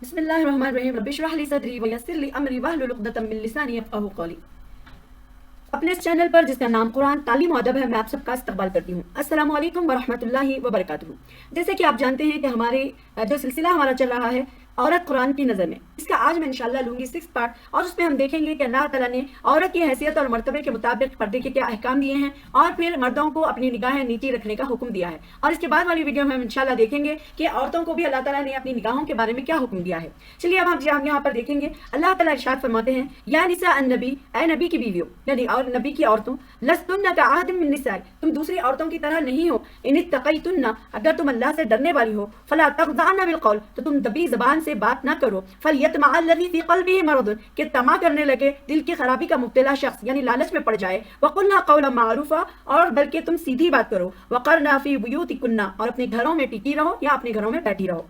بسم اللہ الرحمن الرحیم رب اشرح لی صدری ویسر لی امری واحلل عقدۃ من لسانی یفقہوا قولی۔ اپنے اس چینل پر جس کا نام قرآن تعلیم و ادب ہے، میں آپ سب کا استقبال کرتی ہوں۔ السلام علیکم ورحمۃ اللہ وبرکاتہ۔ جیسے کہ آپ جانتے ہیں کہ ہمارے جو سلسلہ ہمارا چل رہا ہے عورت قرآن کی نظر میں، اس کا آج میں انشاءاللہ لوں گی 6 پارٹ، اور اس میں ہم دیکھیں گے کہ اللہ تعالیٰ نے عورت کی حیثیت اور مرتبے کے مطابق پردے کے کیا احکام دیے ہیں، اور پھر مردوں کو اپنی نگاہیں نیچی رکھنے کا حکم دیا ہے۔ اور اس کے بعد والی ویڈیو میں ہم انشاءاللہ دیکھیں گے کہ عورتوں کو بھی اللہ تعالیٰ نے اپنی نگاہوں کے بارے میں کیا حکم دیا ہے۔ چلیے اب ہم یہاں پر دیکھیں گے، اللہ تعالیٰ ارشاد فرماتے ہیں، یا نساء النبی، اے نبی کی بیویوں، یعنی اور نبی کی عورتوں، لستن کأحد من النساء، تم دوسری عورتوں کی طرح نہیں ہو، ان اتقیتن، اگر تم اللہ سے ڈرنے والی ہو، فلا تخضعن بالقول، تو تم دبی زبان سے بات نہ کرو، فلیطمع الذی فی قلبہ مرض، کہ طمع کرنے لگے دل کی خرابی کا مبتلا شخص، یعنی لالچ میں پڑ جائے، وقلنا قولا معروفا، اور بلکہ تم سیدھی بات کرو، وقرنا فی بیوتکن، اور اپنے گھروں میں ٹکی رہو یا اپنے گھروں میں بیٹھی رہو،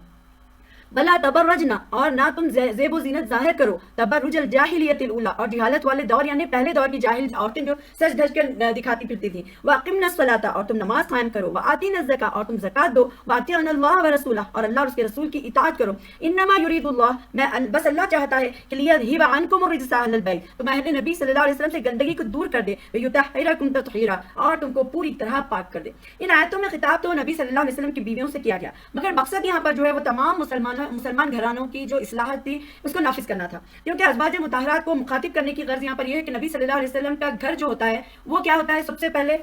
بلا تبرجنا، اور نہ تم زیب و زینت ظاہر کرو، تبرج الجاہلیت الاولی، اور جہالت والے دور یعنی پہلے دور کی جاہل عورتیں جو سج دھج کر دکھاتی پھرتی تھیں، واقمنا الصلاۃ، اور تم نماز قائم کرو، وآتینا الزکاۃ، اور تم زکات دو، واطیعنا اللہ ورسولہ، اور اللہ اور اس کے رسول کی اطاعت کرو، انما یرید اللہ، میں بس اللہ چاہتا ہے کہ لیذھب عنکم الرجس اہل البیت، تم اہل نبی صلی اللہ علیہ وسلم سے گندگی کو دور کر دے، ویطہرکم تطہیرا، اور تم کو پوری طرح پاک کر دے۔ ان آیتوں میں خطاب تو نبی صلی اللہ علیہ وسلم کی بیویوں سے کیا گیا، مگر مقصد یہاں پر جو ہے وہ تمام مسلمان گھرانوں کی جو اصلاحات تھی اس کو نافذ کرنا تھا، کیونکہ ازواج مطہرات کو مخاطب کرنے کی غرض یہاں پر یہ ہے کہ نبی صلی اللہ علیہ وسلم کا گھر جو ہوتا ہے وہ کیا ہوتا ہے، سب سے پہلے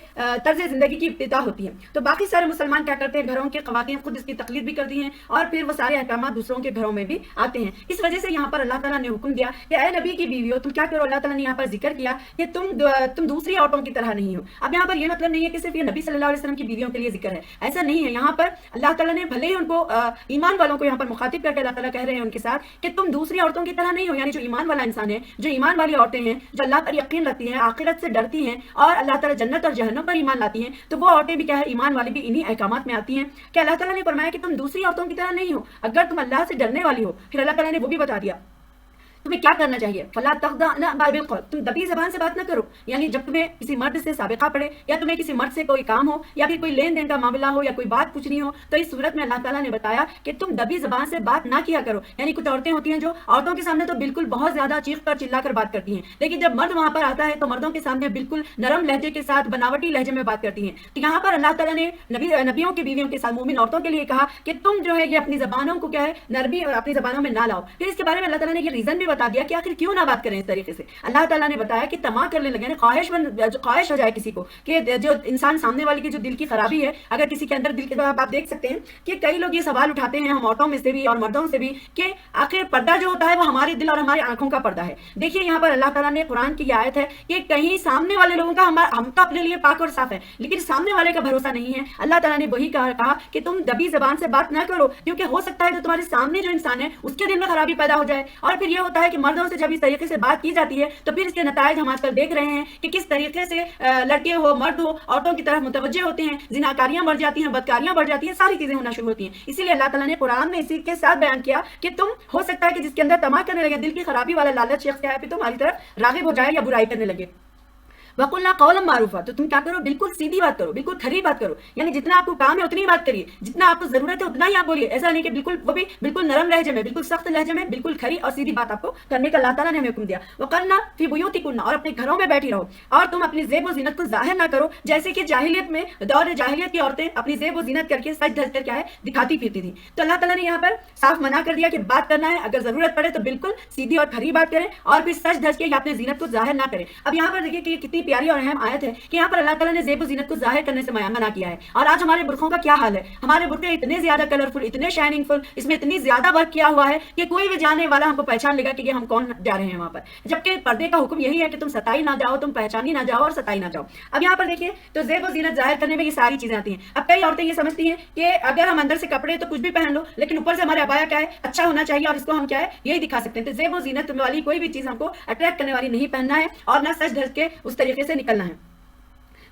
طرز زندگی کی ابتدا ہوتی ہے، تو باقی سارے مسلمان کیا کرتے ہیں، گھروں کے خواتین خود اس کی تقلید بھی کرتی ہیں، اور پھر وہ سارے احکامات دوسروں کے گھروں میں بھی آتے ہیں۔ اس وجہ سے یہاں پر اللہ تعالیٰ نے حکم دیا کہ اے نبی کی بیویوں، تم کیا کرو، اللہ تعالیٰ نے یہاں پر ذکر کیا کہ تم دوسری عورتوں کی طرح نہیں ہو۔ اب یہاں پر یہ مطلب نہیں ہے کہ صرف یہ نبی صلی اللہ علیہ وسلم کی بیویوں کے لیے ذکر ہے، ایسا نہیں ہے، یہاں پر اللہ تعالیٰ نے بھلے ہی ان کو ایمان والوں کو یہاں پر مخاطب کر کے اللہ تعالیٰ کہہ رہے ہیں ان کے ساتھ کہ تم دوسری عورتوں کی طرح نہیں ہو، یعنی جو ایمان والا انسان ہے، جو ایمان والی عورتیں ہیں، جو اللہ پر یقین رکھتی ہیں، آخرت سے ڈرتی ہیں، اور اللہ تعالیٰ جنت اور جہنم پر ایمان لاتی ہیں، تو وہ عورتیں بھی کیا ہے، ایمان والی بھی انہی احکامات میں آتی ہیں کہ اللہ تعالیٰ نے فرمایا کہ تم دوسری عورتوں کی طرح نہیں ہو، اگر تم اللہ سے ڈرنے والی ہو، پھر اللہ تعالیٰ نے وہ بھی بتا دیا تمہیں کیا کرنا چاہیے، فلا تخضعن بالقول، تم دبی زبان سے بات نہ کرو، یعنی جب تمہیں کسی مرد سے سابقہ پڑے، یا تمہیں کسی مرد سے کوئی کام ہو، یا پھر کوئی لین دین کا معاملہ ہو، یا کوئی بات پوچھنی ہو، تو اس صورت میں اللہ تعالیٰ نے بتایا کہ تم دبی زبان سے بات نہ کیا کرو، یعنی کچھ عورتیں ہوتی ہیں جو عورتوں کے سامنے تو بالکل بہت زیادہ چیخ کر چلا کر بات کرتی ہیں، لیکن جب مرد وہاں پر آتا ہے تو مردوں کے سامنے بالکل نرم لہجے کے ساتھ، بناوٹی لہجے میں بات کرتی ہیں۔ تو یہاں پر اللہ تعالیٰ نے نبیوں کی بیویوں کے ساتھ مومن عورتوں کے لیے کہا کہ تم جو ہے یہ اپنی زبانوں کو کیا ہے، نرمی اپنی زبانوں میں نہ لاؤ۔ پھر اس کے بارے میں اللہ تعالیٰ نے یہ ریزن بھی بتا دیا کہ آخر کیوں نہ بات کریں اس طریقے سے۔ اللہ تعالیٰ نے بتایا کہ طمع کرنے لگے، خواہش ہو جائے کسی کو کہ جو انسان سامنے والے کی جو دل کی خرابی ہے، اگر کسی کے اندر دل کے، آپ دیکھ سکتے ہیں کہ کئی لوگ یہ سوال اٹھاتے ہیں ہم عورتوں میں سے بھی اور مردوں سے بھی کہ آخر پردہ جو ہوتا ہے وہ ہمارے دل اور ہماری آنکھوں کا پردہ ہے۔ دیکھیے یہاں پر اللہ تعالیٰ نے قرآن کی آیت ہے کہ کہیں سامنے والے لوگوں کا ہم تو اپنے لیے پاک اور صاف ہے، لیکن سامنے والے کا بھروسہ نہیں ہے۔ اللہ تعالیٰ نے وہی کہا کہ تم دبی زبان سے بات نہ کرو، کیونکہ ہو سکتا ہے کہ تمہارے سامنے جو انسان ہے اس کے دل میں خرابی پیدا ہو جائے، اور پھر یہ ہوتا ہے کہ مردوں سے جب اس طریقے سے بات کی جاتی ہے تو پھر اس کے نتائج ہم آج کل دیکھ رہے ہیں کہ کس طریقے سے لڑکے ہو مرد ہو عورتوں کی طرف متوجہ ہوتے ہیں، زناکاریاں بڑھ جاتی ہیں، بدکاریاں بڑھ جاتی ہیں، ساری چیزیں ہونا شروع ہوتی ہیں۔ اسی لیے اللہ تعالیٰ نے قرآن میں اسی کے ساتھ بیان کیا کہ تم ہو سکتا ہے کہ جس کے اندر طمع کرنے لگے، دل کی خرابی والا لالچ شخص کیا ہے، پھر تمہاری طرف راغب ہو جائے یا برائی کرنے لگے۔ وَقُلْنَا قَوْلًا مَعْرُوفًا، تو تم کیا کرو، بالکل سیدھی بات کرو، بالکل کھری بات کرو، یعنی جتنا آپ کو کام ہے اتنی بات کریے، جتنا آپ کو ضرورت ہے اتنا ہی آپ بولیے، ایسا نہیں کہ وہ بھی بالکل نرم لہجے میں، بالکل سخت لہجے میں، بالکل کھری اور سیدھی بات آپ کو کرنے کا اللہ تعالیٰ نے ہمیں حکم دیا۔ وَقَرْنَا فِي بُيُوتِكُنَّ، اور اپنے گھروں میں بیٹھی رہو، اور تم اپنی زیب و زینت کو ظاہر نہ کرو، جیسے کہ جاہلیت میں، دور جاہلیت کی عورتیں اپنی زیب و زینت کر کے سج دھج کر کیا ہے دکھاتی پھرتی تھی۔ تو اللہ تعالیٰ نے یہاں پر صاف منع کر دیا کہ بات کرنا ہے، اگر ضرورت پڑے تو بالکل سیدھی اور کھری بات کریں، اور پھر سج دھج کے یا اپنے زینت کو ظاہر نہ کریں۔ اب یہاں پر دیکھیے کہ یہ کتنی پیاری اور اہم آیت ہے کہ یہاں پر اللہ تعالیٰ نے زیب و زینت کو ظاہر کرنے سے منع کیا ہے، اور آج ہمارے برقعوں کا کیا حال ہے، ہمارے برقعے اتنے زیادہ کلرفل، اتنے شائننگ فل، اس میں اتنی زیادہ ورک کیا ہوا ہے کہ کوئی بھی جانے والا ہم کو پہچان لے گا کہ یہ ہم کون جا رہے ہیں وہاں پر، جبکہ پردے کا حکم یہی ہے کہ تم ستائی نہ جاؤ، تم پہچانی نہ جاؤ اور ستائی نہ جاؤ۔ اب یہاں پر دیکھیے تو زیب و زینت ظاہر کرنے میں یہ ساری چیزیں آتی ہیں۔ اب کئی عورتیں یہ سمجھتی ہیں کہ اگر ہم اندر سے کپڑے تو کچھ بھی پہن لو، لیکن اوپر سے ہمارے عبایا کیا ہے، اچھا ہونا چاہیے، اور اس کو ہم کیا ہے یہی دکھا سکتے ہیں۔ تو زیب و زینت والی کوئی بھی چیز ہم کو اٹریکٹ کرنے والی نہیں پہننا ہے، اور نہ سج دھج کے اس طریقے سے نکلنا ہے۔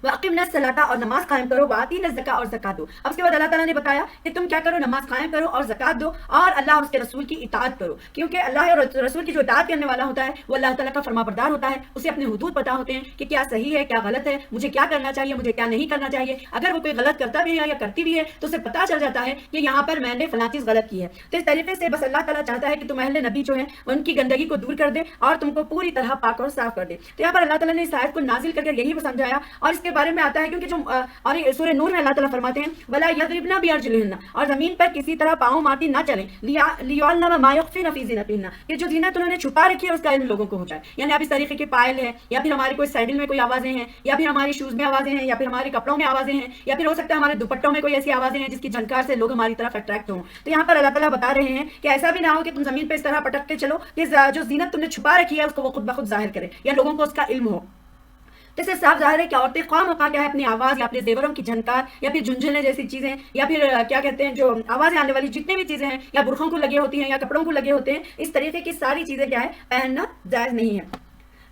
وَأَقِمْنَا الصَّلَاةَ اور نماز قائم کرو، وَآتِينَا الزَّكَاةَ اور زکات دو. اب اس کے بعد اللہ تعالیٰ نے بتایا کہ تم کیا کرو، نماز قائم کرو اور زکات دو اور اللہ اور اس کے رسول کی اطاعت کرو، کیونکہ اللہ اور رسول کی جو اطاعت کرنے والا ہوتا ہے وہ اللہ تعالیٰ کا فرما بردار ہوتا ہے. اسے اپنے حدود پتہ ہوتے ہیں کہ کیا صحیح ہے کیا غلط ہے، مجھے کیا کرنا چاہیے مجھے کیا نہیں کرنا چاہیے. اگر وہ کوئی غلط کرتا بھی ہے یا کرتی بھی ہے تو اسے پتہ چل جاتا ہے کہ یہاں پر میں نے فلاں چیز غلط کی ہے. تو اس طریقے سے بس اللہ تعالیٰ چاہتا ہے کہ تم اہل نبی جو ہیں ان کی گندگی کو دور کر دے اور تم کو پوری طرح پاک اور صاف کر دے. تو یہاں پر اللہ تعالیٰ نے اس آیت کو نازل کر کے یہی سمجھایا اور اس کے بارے میں آتا ہے کیونکہ جو اور سورہ نور میں اللہ تعالیٰ فرماتے ہیں وَلَا يَضْرِبْنَ بِأَرْجُلِهِنَّ اور زمین پر کسی طرح پاؤں مارتی نہ چلیں لِيُعَلَّمَ مَا يُخْفِينَ فِي زِينَتِهِنَّ کہ جو زینت انہوں نے چھپا رکھی ہے اس کا علم لوگوں کو ہوتا ہے. یعنی اب اس طریقے کے پائل ہے یا پھر ہماری کوئی سینڈل میں کوئی آوازیں ہیں یا پھر ہماری شوز میں آوازیں ہیں یا پھر ہمارے کپڑوں میں آوازیں ہیں یا پھر ہو سکتا ہے ہمارے دوپٹوں میں کوئی ایسی آوازیں ہیں جس کی جھنکار سے لوگ ہماری طرف اٹریکٹ ہوں. تو یہاں پر اللہ تعالیٰ بتا رہے ہیں کہ ایسا بھی نہ ہو کہ تم زمین پہ اس طرح پٹکتے چلو کہ جو زینت تم نے چھپا رکھی ہے اس کو وہ خود بخود ظاہر کرے یا لوگوں کو اس کا علم ہو. جیسے صاف ظاہر ہے کہ عورتیں خواہ مخواہ کیا ہے اپنی آواز یا اپنے زیوروں کی جھنکار یا پھر جھنجھنے جیسی چیزیں یا پھر کیا کہتے ہیں جو آوازیں آنے والی جتنی بھی چیزیں ہیں یا برقعوں کو لگے ہوتی ہیں یا کپڑوں کو لگے ہوتے ہیں اس طریقے کی ساری چیزیں کیا ہے پہننا جائز نہیں ہے.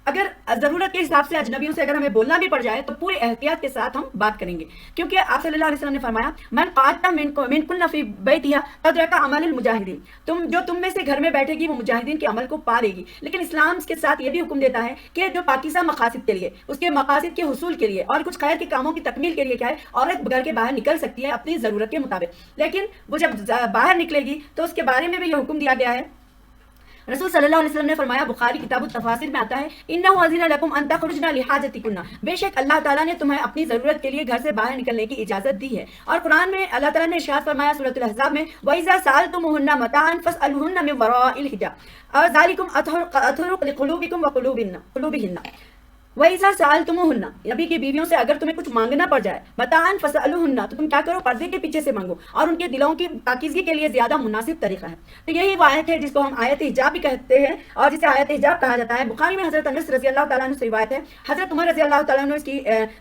اگر ضرورت کے حساب سے اجنبیوں سے اگر ہمیں بولنا بھی پڑ جائے تو پوری احتیاط کے ساتھ ہم بات کریں گے کیونکہ آپ صلی اللہ علیہ وسلم نے فرمایا من قعد منکن فی بیتہا ادرک عمل المجاہدین تم میں سے گھر میں بیٹھے گی وہ مجاہدین کے عمل کو پا لے گی. لیکن اسلام اس کے ساتھ یہ بھی حکم دیتا ہے کہ جو پاکیزہ مقاصد کے لیے اس کے مقاصد کے حصول کے لیے اور کچھ خیر کے کاموں کی تکمیل کے لیے کیا ہے عورت گھر کے باہر نکل سکتی ہے اپنی ضرورت کے مطابق. لیکن وہ جب باہر نکلے گی تو اس کے بارے میں بھی یہ حکم دیا گیا ہے. رسول صلی اللہ علیہ وسلم نے فرمایا بخاری کتاب التفاسیر میں آتا ہے انہ اذن لکم ان تخرجن لحاجتکن بے شک اللہ تعالیٰ نے تمہیں اپنی ضرورت کے لیے گھر سے باہر نکلنے کی اجازت دی ہے. اور قرآن میں اللہ تعالیٰ نے ارشاد فرمایا سورۃ الاحزاب میں وَإِذَا سَأَلْتُمُوهُنَّ مَتَاعًا فَاسْأَلُوهُنَّ مِن وَرَاءِ الْحِجَابِ ذَلِكُمْ أَطْهَرُ لِقُلُوبِكُمْ وَقُلُوبِهِنَّ. وَإِذَا سَأَلْتُمُوهُنَّ نبی کی بیویوں سے اگر تمہیں کچھ مانگنا پڑ جائے متاعًا فَاسْأَلُوهُنَّ تو تم کیا کرو پردے کے پیچھے سے مانگو اور ان کے دلوں کی پاکیزگی کے لیے زیادہ مناسب طریقہ ہے. تو یہی وہ آیت ہے جس کو ہم آیت حجاب بھی کہتے ہیں اور جسے آیت حجاب کہا جاتا ہے. بخاری میں حضرت انس رضی اللہ تعالیٰ عنہ سے روایت ہے حضرت عمر رضی اللہ تعالیٰ عنہ اس کی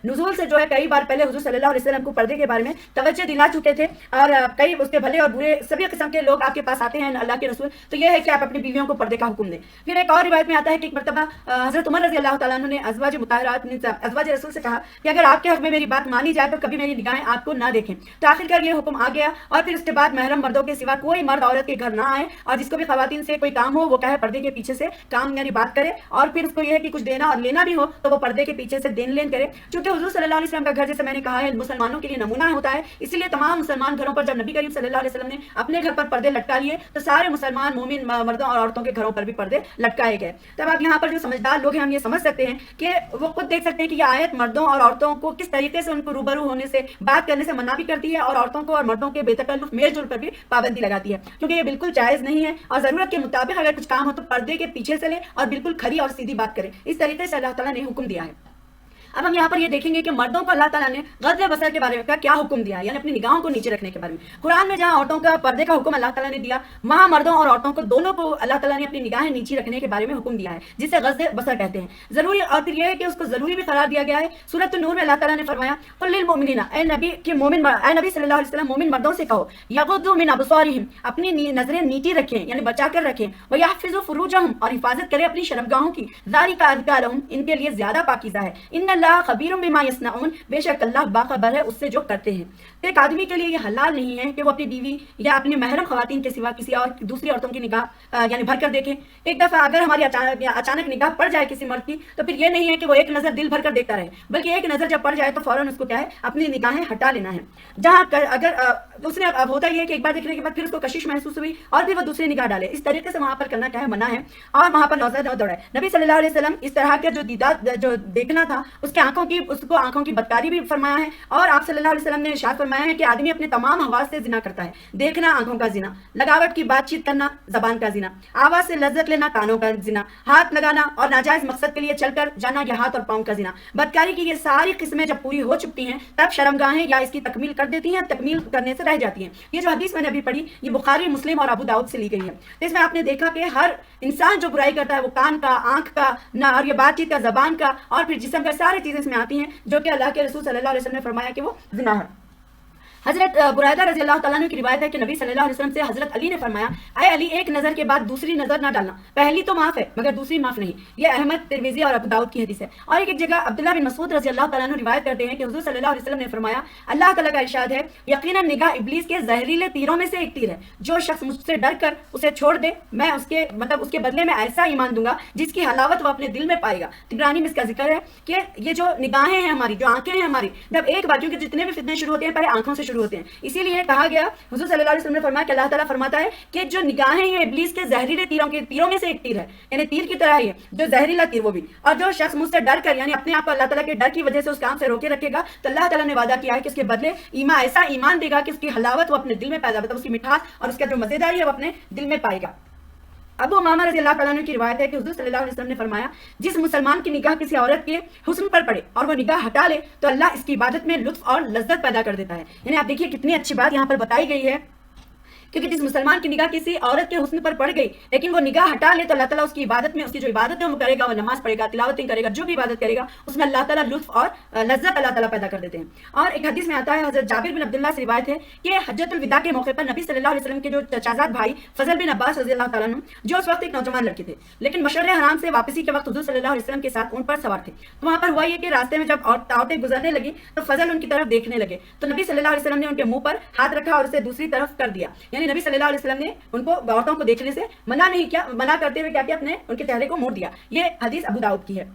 نزول سے جو ہے کئی بار پہلے حضور صلی اللہ علیہ وسلم کو پردے کے بارے میں توجہ دلا چکے تھے اور کئی اس کے بھلے اور برے سبھی قسم کے لوگ آپ کے پاس آتے ہیں اللہ کے رسول تو یہ ہے کہ آپ اپنی بیویوں کو پردے کا حکم دیں. پھر ایک اور روایت میں آتا ہے کہ ایک مرتبہ حضرت عمر رضی اللہ تعالیٰ عنہ نے ازواج مطہرات ازواج رسول سے کہا کہ اگر آپ کے حق میں میری بات مانی جائے تو کبھی میری نگاہیں آپ کو نہ دیکھیں. تو آخر کار یہ حکم آ گیا اور پھر اس کے بعد محرم مردوں کے سوا کوئی مرد عورت کے گھر نہ آئے اور جس کو بھی خواتین سے کوئی کام ہو وہ کہے پردے کے پیچھے سے کام یعنی بات کرے اور پھر اس کو یہ ہے کہ کچھ دینا اور لینا بھی ہو تو وہ پردے کے پیچھے سے دین لین کرے. چونکہ حضور صلی اللہ علیہ وسلم کا گھر جیسے میں نے کہا ہے مسلمانوں کے لیے نمونہ ہوتا ہے اس لیے تمام مسلمان گھروں پر جب نبی کریم صلی اللہ علیہ وسلم نے اپنے گھر پر پردے لٹکا لیے تو سارے مسلمان مومن مردوں اور عورتوں کے گھروں پر بھی پردے لٹکائے گئے. تب آپ یہاں پر جو سمجھدار لوگ ہیں ہم یہ سمجھ سکتے ہیں کہ وہ خود دیکھ سکتے ہیں کہ یہ آیت مردوں اور عورتوں کو کس طریقے سے ان کو روبرو ہونے سے بات کرنے سے منع بھی کرتی ہے اور عورتوں کو اور مردوں کے بے تکلف میل جول پر بھی پابندی لگاتی ہے کیونکہ یہ بالکل جائز نہیں ہے اور ضرورت کے مطابق اگر کچھ کام ہو تو پردے کے پیچھے سے لے اور بالکل کھری اور سیدھی بات کرے. اس طریقے سے اللہ تعالیٰ نے حکم دیا ہے. اب ہم یہاں پر یہ دیکھیں گے کہ مردوں کو اللہ تعالیٰ نے غض بصر کے بارے میں کیا حکم دیا ہے یعنی اپنی نگاہوں کو نیچے رکھنے کے بارے میں. قرآن میں جہاں عورتوں کا پردے کا حکم اللہ تعالیٰ نے دیا وہاں مردوں اور عورتوں کو دونوں کو اللہ تعالیٰ نے اپنی نگاہیں نیچے رکھنے کے بارے میں حکم دیا ہے جسے غض بصر کہتے ہیں. ضروری اور پھر یہ ہے کہ اس کو ضروری بھی قرار دیا گیا ہے. سورۃ النور میں اللہ تعالیٰ نے فرمایا قل للمؤمنین اے نبی صلی اللہ علیہ وسلم مومن مردوں سے کہو یغضوا من ابصارہم اپنی نظریں نیچی رکھیں یعنی بچا کر رکھیں ویحفظوا فروجہم اور حفاظت کریں اپنی شرمگاہوں کی ذالک ازکی لہم ان کے لیے زیادہ پاکیزہ ہے. ان اللہ خبیر بما یصنعون بے شک اللہ باخبر ہے اس سے جو کرتے ہیں. تو ایک آدمی کے لیے یہ حلال نہیں ہے کہ وہ اپنی بیوی یا اپنی محرم خواتین کے سوا کسی اور دوسری عورتوں کی نگاہ یعنی بھر کر دیکھے. ایک دفعہ اگر ہماری اچانک نگاہ پڑ جائے کسی مرد کی تو پھر یہ نہیں ہے کہ وہ ایک نظر دل بھر کر دیکھتا رہے بلکہ ایک نظر جب پڑ جائے تو فوراً اس کو کیا ہے اپنی نگاہیں ہٹا لینا ہے. جہاں اگر اس نے اب ہوتا یہ کہ ایک بار دیکھنے کے بعد پھر اس کو کشش محسوس ہوئی اور پھر وہ دوسری نگاہ ڈالے اس طریقے سے وہاں پر کرنا کیا ہے منع ہے اور وہاں پر لوزہ نہ دوڑائے. نبی صلی اللہ علیہ وسلم اس طرح کے جو دیدار جو دیکھنا تھا اس کے آنکھوں کی بدکاری بھی فرمایا ہے اور آپ صلی اللہ علیہ وسلم نے ارشاد فرمایا ہے کہ آدمی اپنے تمام حواس سے زنا کرتا ہے. دیکھنا آنکھوں کا زنا, لگاوٹ کی بات چیت کرنا زبان کا زنا, آواز سے لذت لینا کانوں کا زنا, ہاتھ لگانا اور ناجائز مقصد کے لیے چل کر جانا یہ ہاتھ اور پاؤں کا زنا. بدکاری کی یہ ساری قسمیں جب پوری ہو چکتی ہیں تب شرمگاہیں یا اس کی تکمیل کر دیتی ہیں, تکمیل کرنے سے رہ جاتی ہیں. یہ جو حدیث میں نے ابھی پڑھی یہ بخاری, مسلم اور ابو داؤد سے لی گئی ہے. تو اس میں آپ نے دیکھا کہ ہر انسان جو برائی کرتا ہے وہ کان کا, آنکھ کا اور یہ بات چیت کا, زبان کا اور پھر جسم کا, ساری چیزیں اس میں آتی ہیں جو کہ اللہ کے رسول صلی اللہ علیہ وسلم نے فرمایا کہ وہ زنا ہے. حضرت برائدہ رضی اللہ تعالیٰ عنہ کی روایت ہے کہ نبی صلی اللہ علیہ وسلم سے حضرت علی نے فرمایا، اے علی، ایک نظر کے بعد دوسری نظر نہ ڈالنا، پہلی تو معاف ہے مگر دوسری معاف نہیں۔ یہ احمد، ترمذی اور ابو داؤد کی حدیث ہے۔ اور ایک جگہ عبداللہ بن مسعود رضی اللہ تعالیٰ عنہ روایت کرتے ہیں کہ حضور صلی اللہ علیہ وسلم نے فرمایا، اللہ تعالیٰ کا ارشاد ہے، یقیناً نگاہ ابلیس کے زہریلے تیروں میں سے ایک تیر ہے، جو شخص مجھ سے ڈر کر اسے چھوڑ دے، میں اس کے بدلے میں ایسا ایمان دوں گا جس کی حلاوت وہ اپنے دل میں پائے گا۔ طبرانی میں اس کا ذکر ہے کہ یہ جو نگاہیں ہیں ہماری، جو آنکھیں ہیں ہماری، جب ایک بار، کیونکہ جتنے بھی فتنے شروع ہوتے ہیں پہلے آنکھوں سے شروع ہوتے ہیں، اسی لیے کہا گیا، حضور صلی اللہ علیہ وسلم نے فرمایا کہ اللہ تعالیٰ فرماتا ہے کہ جو نگاہیں یہ ابلیس کے زہریلے تیروں میں سے ایک تیر ہے، یعنی تیر کی طرح ہی ہے، جو زہریلا تیر وہ بھی، اور جو شخص مجھ سے ڈر کر، یعنی اپنے آپ کو اللہ تعالیٰ کے ڈر کی وجہ سے اس کام سے روکے رکھے گا، تو اللہ تعالیٰ نے وعدہ کیا ہے کہ اس کے بدلے ایسا ایمان دے گا کہ اس کی حلاوت وہ اپنے دل میں پیدا، مطلب اس کی مٹھاس اور اس کا جو مزیداری ہے وہ اپنے دل میں پائے گا۔ ابو امامہ رضی اللہ تعالیٰ عنہ کی روایت ہے کہ حضور صلی اللہ علیہ وسلم نے فرمایا، جس مسلمان کی نگاہ کسی عورت کے حسن پر پڑے اور وہ نگاہ ہٹا لے تو اللہ اس کی عبادت میں لطف اور لذت پیدا کر دیتا ہے۔ یعنی آپ دیکھیے کتنی اچھی بات یہاں پر بتائی گئی ہے، کیونکہ جس مسلمان کی نگاہ کسی عورت کے حسن پر پڑ گئی لیکن وہ نگاہ ہٹا لے تو اللہ تعالیٰ اس کی عبادت میں، اس کی جو عبادت ہے وہ کرے گا، وہ نماز پڑھے گا، تلاوتیں کرے گا، جو بھی عبادت کرے گا اس میں اللہ تعالیٰ لطف اور لذت اللہ تعالیٰ پیدا کر دیتے ہیں۔ اور ایک حدیث میں آتا ہے، حضرت جابر بن عبداللہ سے روایت ہے کہ حجۃ الوداع کے موقع پر نبی صلی اللہ علیہ وسلم کے جو چچازاد بھائی فضل بن عباس رضی اللہ تعالیٰ عنہ، جو اس وقت ایک نوجوان لڑکے تھے لیکن مشعر حرام سے واپسی کے وقت حضور صلی اللہ علیہ وسلم کے ساتھ اونٹ پر سوار تھے، تو وہاں پر ہوا یہ کہ راستے میں جب عورتیں گزرنے لگی تو فضل ان کی طرف دیکھنے لگے، تو نبی صلی اللہ علیہ وسلم نے ان کے منہ پر ہاتھ رکھا اور اسے دوسری طرف کر دیا، یعنی نبی صلی اللہ علیہ وسلم نے ان کو عورتوں کو دیکھنے سے منع نہیں کیا، منع کرتے ہوئے کیا کیا، اپنے ان کے چہرے کو موڑ دیا۔ یہ حدیث ابو داؤد کی ہے۔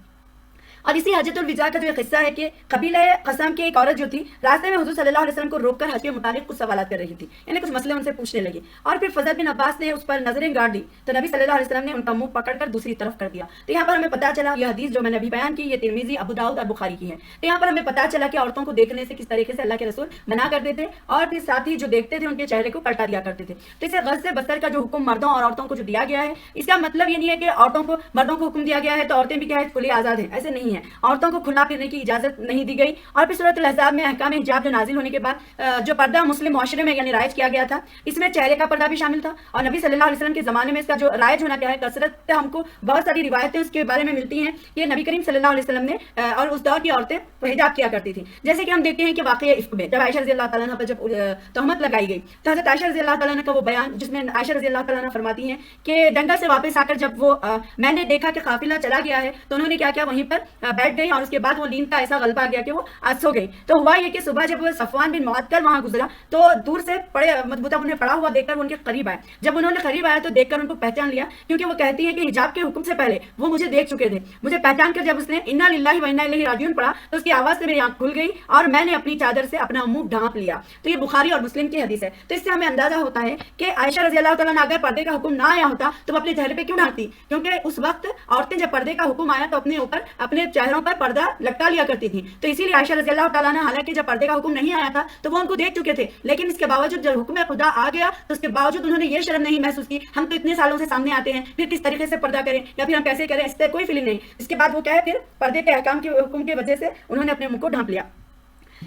اور اسی حجۃ الوداع کا جو قصہ ہے کہ قبیلہ قسم کی ایک عورت جو تھی راستے میں حضور صلی اللہ علیہ وسلم کو روک کر حج کے متعلق کچھ سوالات کر رہی تھی، یعنی کچھ مسئلے ان سے پوچھنے لگی، اور پھر فضل بن عباس نے اس پر نظریں گاڑ دی تو نبی صلی اللہ علیہ وسلم نے ان کا منہ پکڑ کر دوسری طرف کر دیا۔ تو یہاں پر ہمیں پتہ چلا، یہ حدیث جو میں نے ابھی بیان کی یہ ترمذی، ابو داؤد اور بخاری کی ہے، تو یہاں پر ہمیں پتہ چلا کہ عورتوں کو دیکھنے سے کس طریقے سے اللہ کے رسول منع کرتے تھے، اور پھر ساتھ ہی جو دیکھتے تھے ان کے چہرے کو پلٹا دیا کرتے تھے۔ تو اسے غض سے بصر کا جو حکم مردوں اور عورتوں کو جو دیا گیا ہے، اس کا مطلب یہ نہیں ہے کہ عورتوں کو مردوں کو حکم دیا گیا ہے تو عورتیں بھی کیا ہے کھلی آزاد ہیں، ایسے نہیں ہے، عورتوں کو کھلا پھرنے کی اجازت نہیں دی گئی۔ اور پھر سورۃ الاحزاب میں احکام حجاب جو نازل ہونے کے بعد جو پردہ مسلم معاشرے میں یعنی رائج کیا گیا تھا، اس میں چہرے کا پردہ بھی شامل تھا، اور نبی صلی اللہ علیہ وسلم کے زمانے میں اس کا جو رائج ہونا کیا ہے، کثرت ہم کو بہت ساری روایتیں اس کے بارے میں ملتی ہیں کہ نبی کریم صلی اللہ علیہ وسلم نے اور اس دور کی عورتیں حجاب کیا کرتی تھیں، جیسے کہ ہم دیکھتے ہیں کہ واقعہ افک میں جب عائشہ رضی اللہ تعالیٰ عنہ پر جب تہمت لگائی گئی تو حضرت عائشہ رضی اللہ تعالیٰ عنہ کا وہ بیان جس میں عائشہ رضی اللہ تعالیٰ عنہ فرماتی ہیں کہ ڈنگل سے واپس آ کر جب وہ میں نے دیکھا کہ قافلہ چلا گیا ہے تو انہوں نے کیا کیا وہیں پر بیٹھ گئی، اور اس کے بعد وہ نیند کا ایسا غلبہ آ گیا کہ وہ سو گئی۔ تو ہوا یہ کہ صبح جب صفوان بن معطل وہاں گزرا تو دور سے مطلب انہیں پڑا ہوا دیکھ کر ان کے قریب آئے، جب انہوں نے قریب آیا تو دیکھ کر ان کو پہچان لیا، کیونکہ وہ کہتی ہے کہ حجاب کے حکم سے پہلے وہ مجھے دیکھ چکے تھے، مجھے پہچان کر جب اس نے انا للہ و انا الیہ راجعون پڑھا تو اس کی آواز سے میری آنکھ کھل گئی اور میں نے اپنی چادر سے اپنا منہ ڈھانپ لیا۔ تو یہ بخاری اور مسلم کی حدیث ہے۔ تو اس سے ہمیں اندازہ ہوتا ہے کہ عائشہ رضی اللہ تعالیٰ عنہ اگر پردے کا حکم نہ آیا ہوتا تو وہ اپنے چہرے پہ کیوں ڈھانپتی، کیونکہ اس وقت عورتیں جب پردے کا حکم آیا تو اپنے اوپر اپنے چہروں پر پردہ لٹکا لیا کرتی تھیں، تو اسی لیے عائشہ رضی اللہ تعالیٰ عنہ حالانکہ جب پردے کا حکم نہیں آیا تھا تو وہ ان کو دیکھ چکے تھے، لیکن اس کے باوجود جب حکم خدا آ گیا تو اس کے باوجود انہوں نے یہ شرم نہیں محسوس کی، ہم تو اتنے سالوں سے سامنے آتے ہیں، پھر کس طریقے سے پردہ کریں یا پھر ہم کیسے کریں، اس سے کوئی فیلنگ نہیں۔ اس کے بعد وہ کیا ہے، پھر پردے کے احکام کے حکم کی وجہ سے انہوں نے اپنے منہ کو ڈھانپ لیا۔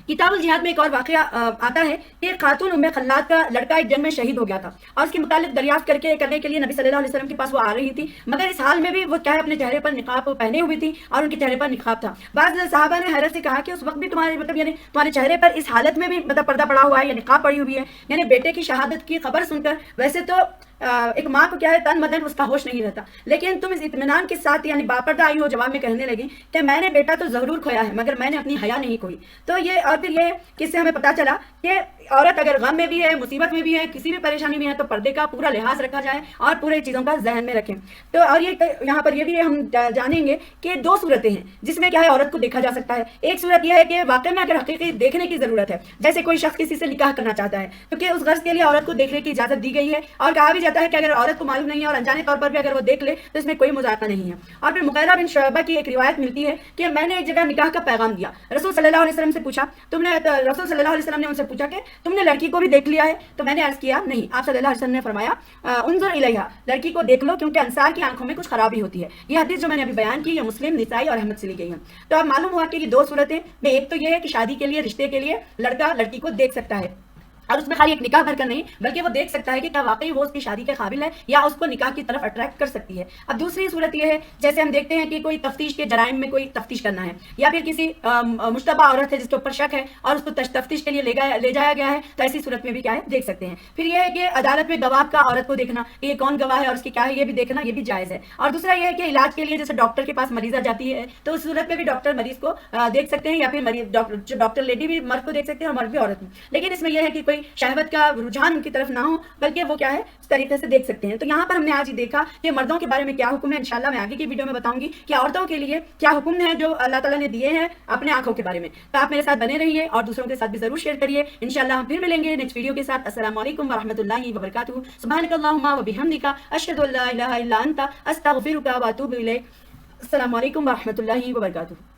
کتاب الجہاد میں ایک اور واقعہ آتا ہے کہ خاتون ام خلاد کا لڑکا ایک جنگ میں شہید ہو گیا تھا، اور اس کے متعلق دریافت کرنے کے لیے نبی صلی اللہ علیہ وسلم کے پاس وہ آ رہی تھی، مگر اس حال میں بھی وہ کیا ہے اپنے چہرے پر نقاب پہنے ہوئی تھی اور ان کے چہرے پر نقاب تھا۔ بعض صحابہ نے حیرت سے کہا کہ اس وقت بھی تمہارے مطلب یعنی تمہارے چہرے پر اس حالت میں بھی مطلب پردہ پڑا ہوا ہے یا نقاب پڑی ہوئی ہے، یعنی بیٹے کی شہادت کی خبر سن کر ویسے تو ایک ماں کو کیا ہے تن بدن اس کا ہوش نہیں رہتا، لیکن تم اس اطمینان کے ساتھ یعنی باپردہ آئی ہو جواب میں کہنے لگی کہ میں نے بیٹا تو ضرور کھویا ہے مگر میں نے اپنی حیا نہیں کھوئی۔ تو یہ اور پھر یہ کس سے ہمیں پتہ چلا کہ عورت اگر غم میں بھی ہے، مصیبت میں بھی ہے، کسی بھی پریشانی میں ہے تو پردے کا پورا لحاظ رکھا جائے اور پورے چیزوں کا ذہن میں رکھیں۔ تو اور یہ یہاں پر یہ بھی ہم جانیں گے کہ دو صورتیں ہیں جس میں کیا ہے عورت کو دیکھا جا سکتا ہے۔ ایک صورت یہ ہے کہ واقعی میں اگر حقیقی دیکھنے کی ضرورت ہے، جیسے کوئی شخص کسی سے نکاح کرنا چاہتا ہے، کیونکہ اس غرض کے لیے عورت کو دیکھنے کی اجازت دی گئی ہے، اور کہا بھی جاتا ہے کہ اگر عورت کو معلوم نہیں ہے اور انجانے طور پر بھی اگر وہ دیکھ لے تو اس میں کوئی مذاکرہ نہیں ہے۔ اور پھر مغیرہ بن شعبہ کی ایک روایت ملتی ہے کہ میں نے ایک جگہ نکاح کا پیغام دیا، رسول صلی اللہ علیہ وسلم سے پوچھا رسول صلی اللہ علیہ وسلم نے ان سے پوچھا کہ تم نے لڑکی کو بھی دیکھ لیا ہے؟ تو میں نے عرض کیا نہیں۔ آپ صلی اللہ علیہ وسلم نے فرمایا انظر الیہا، لڑکی کو دیکھ لو کیونکہ انصار کی آنکھوں میں کچھ خرابی ہوتی ہے۔ یہ حدیث جو میں نے ابھی بیان کی یہ مسلم، نسائی اور احمد سے لی گئی ہے۔ تو اب معلوم ہوا کہ یہ دو صورتیں میں، ایک تو یہ ہے کہ شادی کے لیے، رشتے کے لیے لڑکا لڑکی کو دیکھ سکتا ہے، اور اس میں خالی ایک نکاح بھر کر نہیں بلکہ وہ دیکھ سکتا ہے کہ کیا واقعی وہ اس کی شادی کے قابل ہے یا اس کو نکاح کی طرف اٹریکٹ کر سکتی ہے. اب دوسری صورت یہ ہے جیسے ہم دیکھتے ہیں کہ کوئی تفتیش کے جرائم میں کوئی تفتیش کرنا ہے یا پھر کسی مشتبہ عورت ہے جس کے اوپر شک ہے اور اس کو تفتیش کے لیے لے جایا گیا ہے, تو ایسی صورت میں بھی کیا ہے دیکھ سکتے ہیں. پھر یہ ہے کہ عدالت میں گواہ کا عورت کو دیکھنا کہ یہ کون گواہ ہے اور اس کی کیا ہے یہ بھی دیکھنا, یہ بھی جائز ہے. اور دوسرا یہ ہے کہ علاج کے لیے جیسے ڈاکٹر کے پاس مریضہ جاتی ہے تو اس صورت میں بھی ڈاکٹر مریض کو دیکھ سکتے ہیں یا پھر ڈاکٹر لیڈی بھی مرد کو دیکھ سکتے ہیں اور مرد بھی عورت کو. لیکن اس میں یہ ہے کہ کوئی شہوت کا رجحان ان کی طرف نہ ہو بلکہ وہ کیا ہے اس طریقے سے دیکھ سکتے ہیں. تو یہاں پر ہم نے آج ہی دیکھا کہ مردوں کے بارے میں کیا حکم ہے. انشاءاللہ میں آگے کی ویڈیو میں بتاؤں گی کہ عورتوں کے لیے کیا حکم ہے جو اللہ تعالیٰ نے دیے ہیں اپنے آنکھوں کے بارے میں. تو آپ میرے ساتھ بنے رہیے اور دوسروں کے ساتھ بھی ضرور شیئر کریے. انشاءاللہ ہم پھر ملیں گے نیکسٹ ویڈیو کے ساتھ. السلام علیکم ورحمۃ اللہ وبرکاتہ. سبحانک اللہم و بحمدک اشہد ان لا الہ الا انت استغفرک و اتوب الیک. السلام علیکم ورحمۃ اللہ وبرکاتہ.